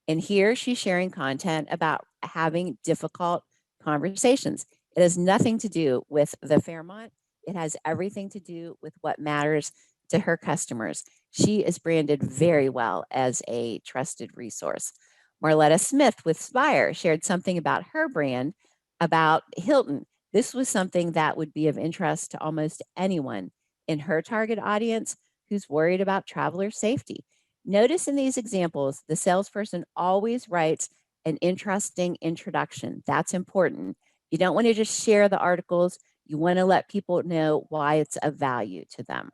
And here she's sharing content about having difficult conversations. It has nothing to do with the Fairmont. It has everything to do with what matters to her customers. She is branded very well as a trusted resource. Marletta Smith with Spire shared something about her brand about Hilton. This was something that would be of interest to almost anyone in her target audience who's worried about traveler safety. Notice in these examples, the salesperson always writes an interesting introduction. That's important. You don't want to just share the articles. You want to let people know why it's of value to them.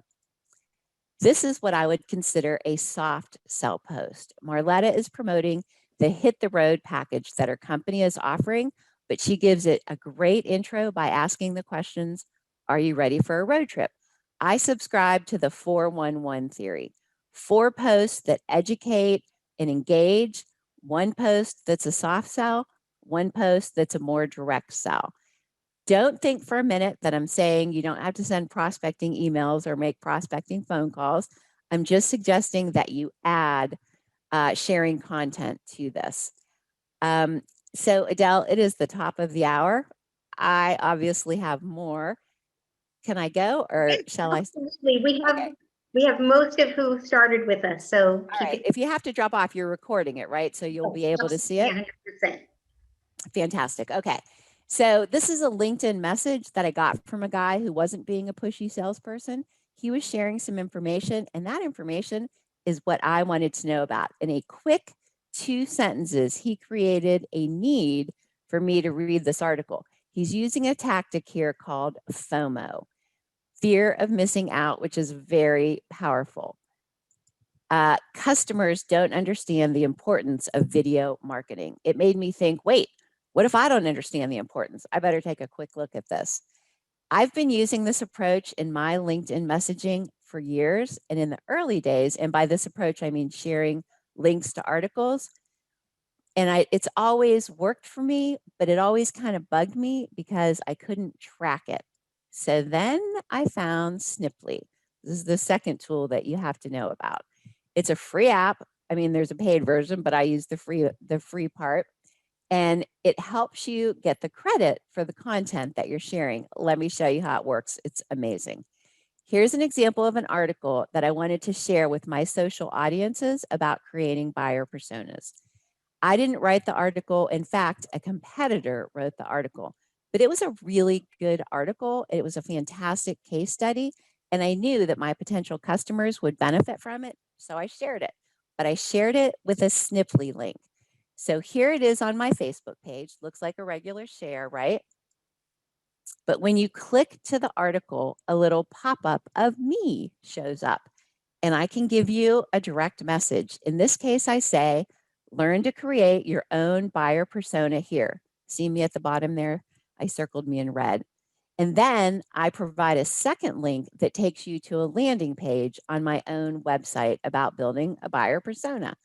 This is what I would consider a soft sell post. Marletta is promoting the Hit the Road package that her company is offering, but she gives it a great intro by asking the questions, are you ready for a road trip? I subscribe to the 411 theory. 4 posts that educate and engage, 1 post that's a soft sell, 1 post that's a more direct sell. Don't think for a minute that I'm saying you don't have to send prospecting emails or make prospecting phone calls. I'm just suggesting that you add sharing content to this. So Adele, it is the top of the hour. I obviously have more. Can I go or shall I? Absolutely. Okay. We have most of who started with us, so All right. If you have to drop off, you're recording it, right? So you'll be able to see it. 100%. Fantastic. Okay. So this is a LinkedIn message that I got from a guy who wasn't being a pushy salesperson. He was sharing some information, and that information is what I wanted to know about. In a quick 2 sentences, he created a need for me to read this article. He's using a tactic here called FOMO, fear of missing out, which is very powerful. Customers don't understand the importance of video marketing. It made me think, wait, what if I don't understand the importance? I better take a quick look at this. I've been using this approach in my LinkedIn messaging for years. And in the early days, and by this approach, I mean sharing links to articles. And it's always worked for me, but it always kind of bugged me because I couldn't track it. So then I found Sniply. This is the second tool that you have to know about. It's a free app. I mean, there's a paid version, but I use the free part. And it helps you get the credit for the content that you're sharing. Let me show you how it works. It's amazing. Here's an example of an article that I wanted to share with my social audiences about creating buyer personas. I didn't write the article. In fact, a competitor wrote the article, but it was a really good article. It was a fantastic case study, and I knew that my potential customers would benefit from it, so I shared it. But I shared it with a Snipply link. So here it is on my Facebook page. Looks like a regular share, right? But when you click to the article, a little pop-up of me shows up, and I can give you a direct message. In this case, I say, learn to create your own buyer persona here. See me at the bottom there? I circled me in red. And then I provide a second link that takes you to a landing page on my own website about building a buyer persona.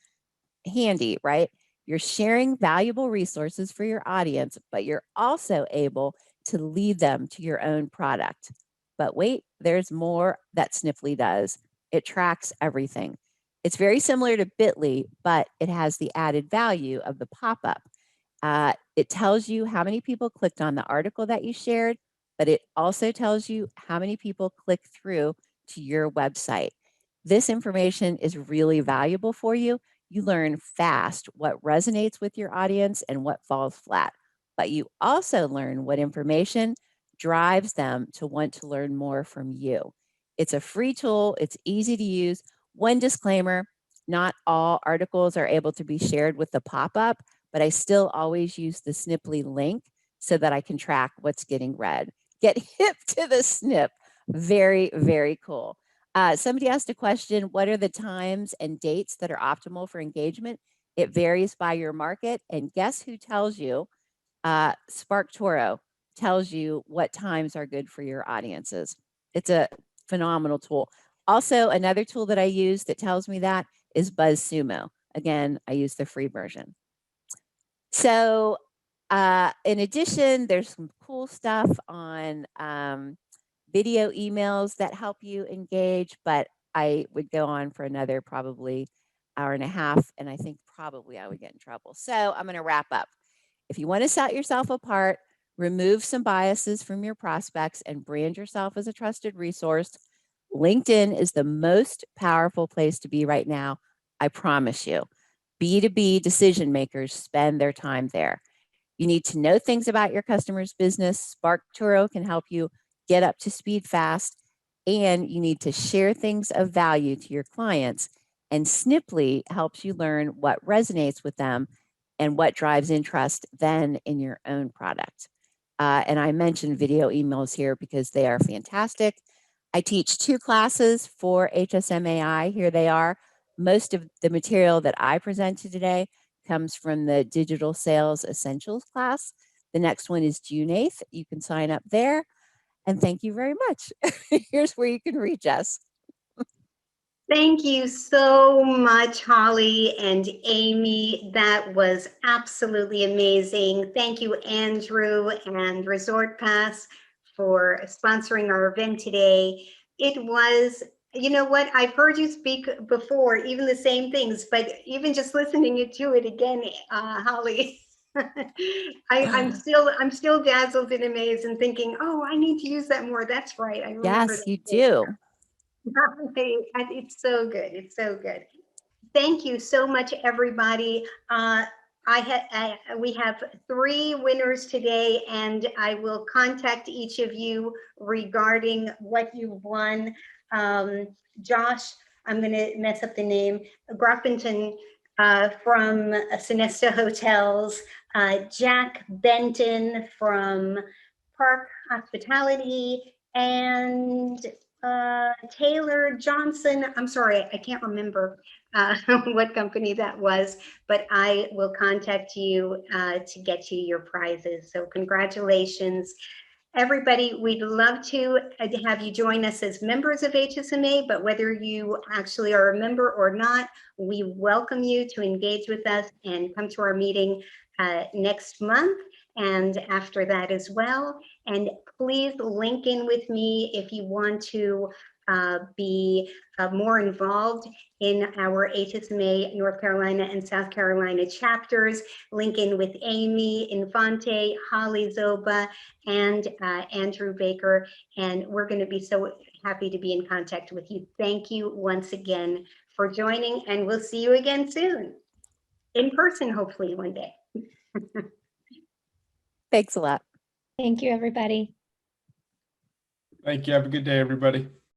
Handy, right? You're sharing valuable resources for your audience, but you're also able to lead them to your own product. But wait, there's more that Snipply does. It tracks everything. It's very similar to Bitly, but it has the added value of the pop-up. It tells you how many people clicked on the article that you shared, but it also tells you how many people click through to your website. This information is really valuable for you. You learn fast what resonates with your audience and what falls flat, but you also learn what information drives them to want to learn more from you. It's a free tool. It's easy to use. One disclaimer, not all articles are able to be shared with the pop-up, but I still always use the Snipply link so that I can track what's getting read. Get hip to the snip. Very, very cool. Somebody asked a question, what are the times and dates that are optimal for engagement? It varies by your market. And guess who tells you? SparkToro tells you what times are good for your audiences. It's a phenomenal tool. Also, another tool that I use that tells me that is BuzzSumo. Again, I use the free version. So in addition, there's some cool stuff on video emails that help you engage, but I would go on for another probably hour and a half, and I think probably I would get in trouble. So I'm going to wrap up. If you want to set yourself apart, remove some biases from your prospects and brand yourself as a trusted resource, LinkedIn is the most powerful place to be right now. I promise you. B2B decision makers spend their time there. You need to know things about your customer's business. SparkToro can help you get up to speed fast, and you need to share things of value to your clients. And Snipply helps you learn what resonates with them and what drives interest then in your own product. And I mentioned video emails here because they are fantastic. I teach 2 classes for HSMAI. Here they are. Most of the material that I presented today comes from the Digital Sales Essentials class. The next one is June 8th. You can sign up there. And thank you very much. Here's where you can reach us. Thank you so much, Holly and Amy. That was absolutely amazing. Thank you, Andrew and Resort Pass, for sponsoring our event today. It was, you know what, I've heard you speak before, even the same things, but even just listening to it again, Holly, I'm still dazzled and amazed and thinking, oh, I need to use that more. That's right. I remember Yes, that. you do. It's so good. It's so good. Thank you so much, everybody. We have 3 winners today, and I will contact each of you regarding what you've won. Josh, I'm going to mess up the name, Groffington from Sonesta Hotels, Jack Benton from Park Hospitality, and Taylor Johnson. I'm sorry, I can't remember what company that was, but I will contact you to get you your prizes. So congratulations. Everybody, we'd love to have you join us as members of HSMA, but whether you actually are a member or not, we welcome you to engage with us and come to our meeting next month and after that as well. And please link in with me if you want to be more involved in our HSMAI North Carolina and South Carolina chapters. Link in with Amy Infante, Holly Zoba, and Andrew Baker. And we're going to be so happy to be in contact with you. Thank you once again for joining, and we'll see you again soon. In person, hopefully one day. Thanks a lot. Thank you, everybody. Thank you. Have a good day, everybody.